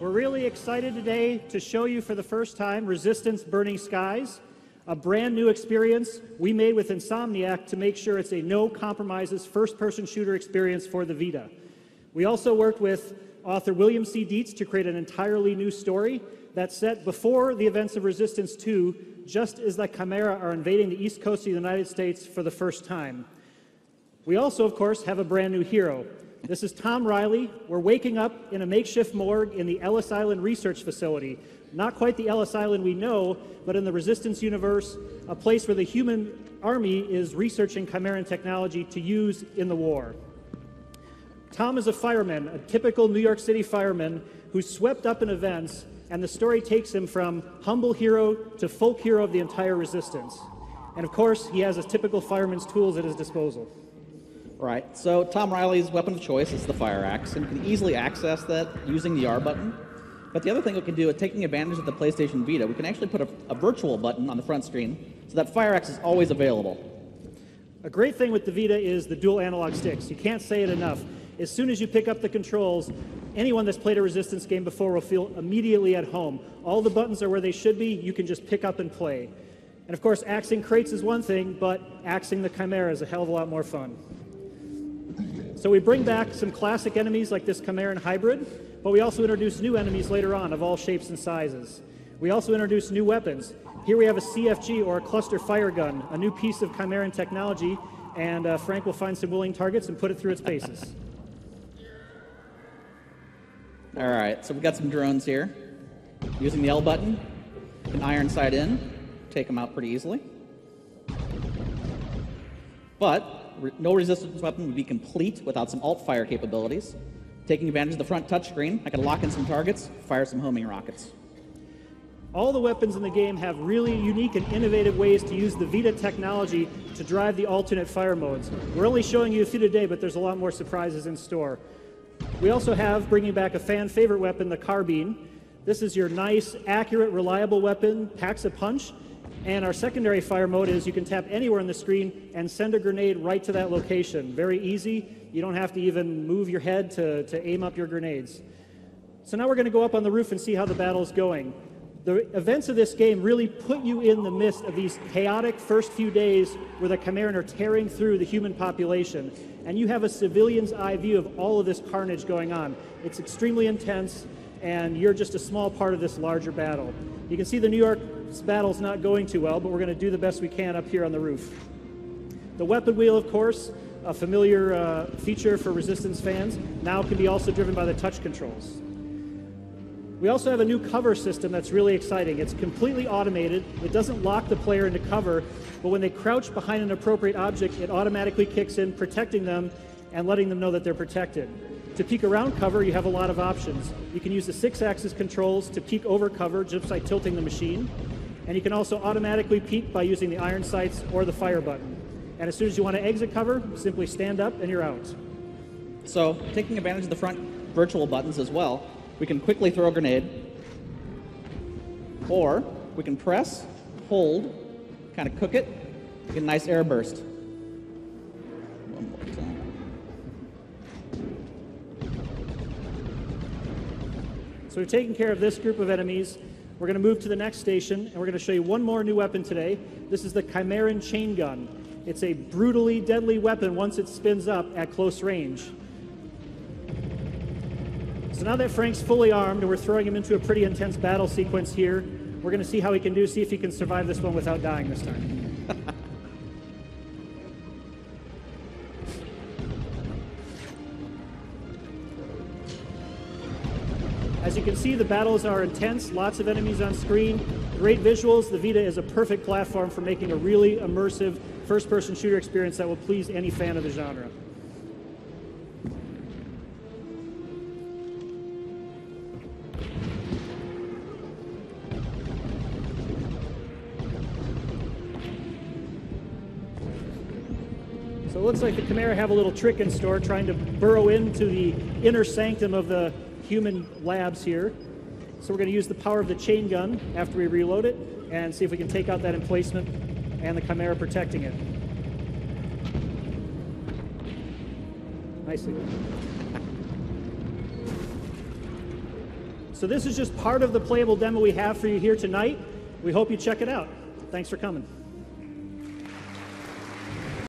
We're really excited today to show you for the first time Resistance Burning Skies, a brand new experience we made with Insomniac to make sure it's a no-compromises first-person shooter experience for the Vita. We also worked with author William C. Dietz to create an entirely new story that's set before the events of Resistance 2, just as the Chimera are invading the east coast of the United States for the first time. We also, of course, have a brand new hero. This is Tom Riley. We're waking up in a makeshift morgue in the Ellis Island Research Facility. Not quite the Ellis Island we know, but in the Resistance universe, a place where the human army is researching Chimeran technology to use in the war. Tom is a fireman, a typical New York City fireman who's swept up in events, and the story takes him from humble hero to folk hero of the entire Resistance. And of course, he has his typical fireman's tools at his disposal. Right, so Tom Riley's weapon of choice is the fire axe, and you can easily access that using the R button. But the other thing we can do is taking advantage of the PlayStation Vita, we can actually put a virtual button on the front screen so that fire axe is always available. A great thing with the Vita is the dual analog sticks. You can't say it enough. As soon as you pick up the controls, anyone that's played a Resistance game before will feel immediately at home. All the buttons are where they should be. You can just pick up and play. And of course, axing crates is one thing, but axing the Chimera is a hell of a lot more fun. So we bring back some classic enemies like this Chimeran hybrid, but we also introduce new enemies later on of all shapes and sizes. We also introduce new weapons. Here we have a CFG, or a cluster fire gun, a new piece of Chimeran technology, and Frank will find some willing targets and put it through its paces. All right, so we've got some drones here. Using the L button, you can iron sight in, take them out pretty easily. But no Resistance weapon would be complete without some alt-fire capabilities. Taking advantage of the front touchscreen, I can lock in some targets, fire some homing rockets. All the weapons in the game have really unique and innovative ways to use the Vita technology to drive the alternate fire modes. We're only showing you a few today, but there's a lot more surprises in store. We also have, bringing back a fan favorite weapon, the carbine. This is your nice, accurate, reliable weapon, packs a punch. And our secondary fire mode is you can tap anywhere on the screen and send a grenade right to that location. Very easy. You don't have to even move your head to aim up your grenades. So now we're going to go up on the roof and see how the battle's going. The events of this game really put you in the midst of these chaotic first few days where the Chimeran are tearing through the human population. And you have a civilian's eye view of all of this carnage going on. It's extremely intense, and you're just a small part of this larger battle. You can see the New York's battle's not going too well, but we're going to do the best we can up here on the roof. The weapon wheel, of course, a familiar feature for Resistance fans, now can be also driven by the touch controls. We also have a new cover system that's really exciting. It's completely automated. It doesn't lock the player into cover, but when they crouch behind an appropriate object, it automatically kicks in, protecting them and letting them know that they're protected. To peek around cover, you have a lot of options. You can use the 6-axis controls to peek over cover just by tilting the machine. And you can also automatically peek by using the iron sights or the fire button. And as soon as you want to exit cover, simply stand up and you're out. So, taking advantage of the front virtual buttons as well, we can quickly throw a grenade, or we can press, hold, kind of cook it, get a nice air burst. One more time. So we've taken care of this group of enemies. We're going to move to the next station, and we're going to show you one more new weapon today. This is the Chimeran chain gun. It's a brutally deadly weapon once it spins up at close range. So now that Frank's fully armed and we're throwing him into a pretty intense battle sequence here, we're going to see how he can do, see if he can survive this one without dying this time. As you can see, the battles are intense, lots of enemies on screen, great visuals. The Vita is a perfect platform for making a really immersive first-person shooter experience that will please any fan of the genre. So it looks like the Chimera have a little trick in store, trying to burrow into the inner sanctum of the human labs here. So we're going to use the power of the chain gun after we reload it and see if we can take out that emplacement and the Chimera protecting it. Nicely done. So this is just part of the playable demo we have for you here tonight. We hope you check it out. Thanks for coming.